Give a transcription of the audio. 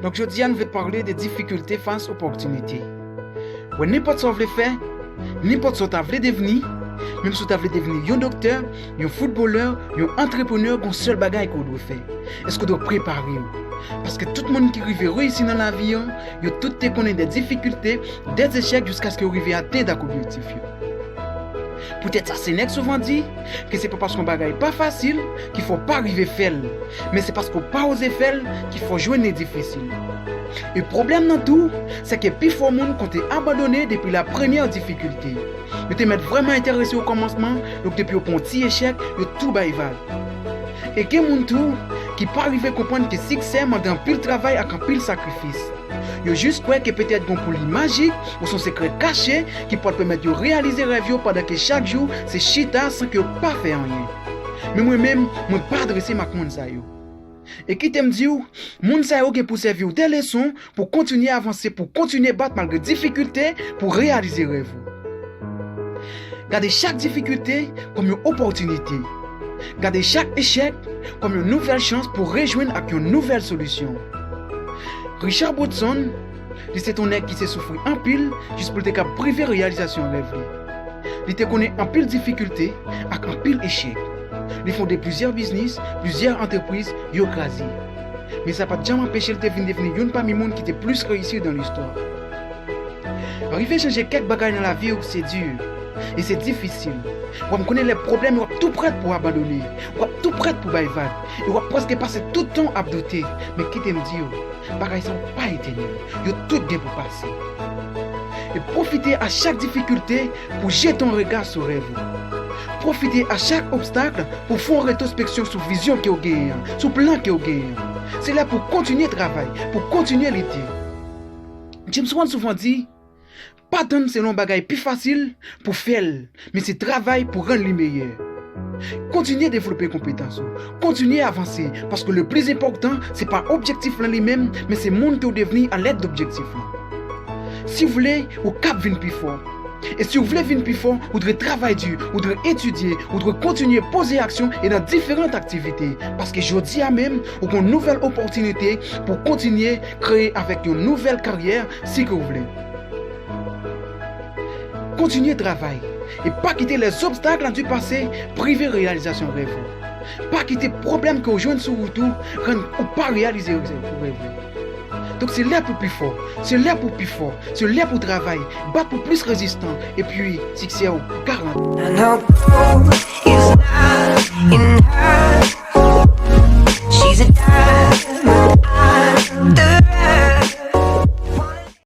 Donc je dis, on veut parler des difficultés face aux opportunités. Ouais, n'importe ce que vous faire, n'importe ce que vous voulez devenir, même si vous voulez devenir un docteur, un footballeur, un entrepreneur, un seul bagage que vous devez faire. Est-ce que vous devez préparer? Parce que tout le monde qui arrive réussir dans la vie, il tout connaît des difficultés, des échecs jusqu'à ce que vous arriviez à atteindre l'objectif. Peut-être ça c'est souvent dit que c'est pas parce qu'on bagaille pas facile qu'il faut pas arriver à faire, mais c'est parce qu'on pas osé faire qu'il faut jouer les difficiles. Et le problème dans tout, c'est que plus fort monde qu'on t'est abandonné depuis la première difficulté. Mais t'es vraiment intéressé au commencement, donc depuis au petit échec, le tout baïval. Et que monde tout qui pas arrivé à comprendre que succès demande un pile travail avec un pile sacrifice. Yo juste croire que peut-être un poulie magique ou son secret caché qui peut permettre de réaliser rêve pendant que chaque jour c'est chita sans que pas faire rien. Mais moi-même, moi pas adresser ma monde ça yo. Et qui t'aime dire, monde ça yo qui pour servir des leçons pour continuer à avancer, pour continuer à battre malgré difficultés, pour réaliser rêve. Gardez chaque difficulté comme une opportunité. Gardez chaque échec comme une nouvelle chance pour rejoindre avec une nouvelle solution. Richard Branson, c'est un mec qui s'est souffert en pile juste pour te priver réalisation rêve. Il te connaît en pile difficulté avec en pile échec. Ils font des plusieurs business, plusieurs entreprises, yo crasé. Mais ça n'a pas jamais empêché de devenir une parmi les monde qui était plus réussi dans l'histoire. Arriver à changer quelques bagages dans la vie, c'est dur. Et c'est difficile. On connaît les problèmes, on est tout prêt pour abandonner. On est tout prêt pour baïval. Et on presque passer tout le temps à douter. Mais qui t'aime dire, les bagages ne sont pas éternels. Ils ont tout bien pour passer. Et profitez à chaque difficulté pour jeter ton regard sur rêve. Profitez à chaque obstacle pour faire une rétrospection sur la vision que vous avez, sur le plan que vous avez. C'est là pour continuer le travail, pour continuer l'été. James Wan souvent dit, pas tant c'est un bagage plus facile pour faire, mais c'est travail pour rendre les meilleurs. Continuez à développer les compétences, continuez à avancer, parce que le plus important, ce n'est pas l'objectif en lui-même, mais c'est le monde que vous devenez à l'aide d'objectifs. Si vous voulez, vous cap venir plus fort. Et si vous voulez venir plus fort, vous devez travailler dur, vous devez étudier, vous devez continuer à poser action et dans différentes activités. Parce que je dis à même, vous avez une nouvelle opportunité pour continuer à créer avec une nouvelle carrière si vous voulez. Continuez à travailler et pas quitter les obstacles du passé, priver réalisation rêve. Pas quitter les problèmes que vous jouez sur vous tout, ou pas réaliser vos rêves. Donc c'est là pour plus fort, c'est là pour plus fort, c'est là pour travailler, battre pour plus résistant et puis succès au 40.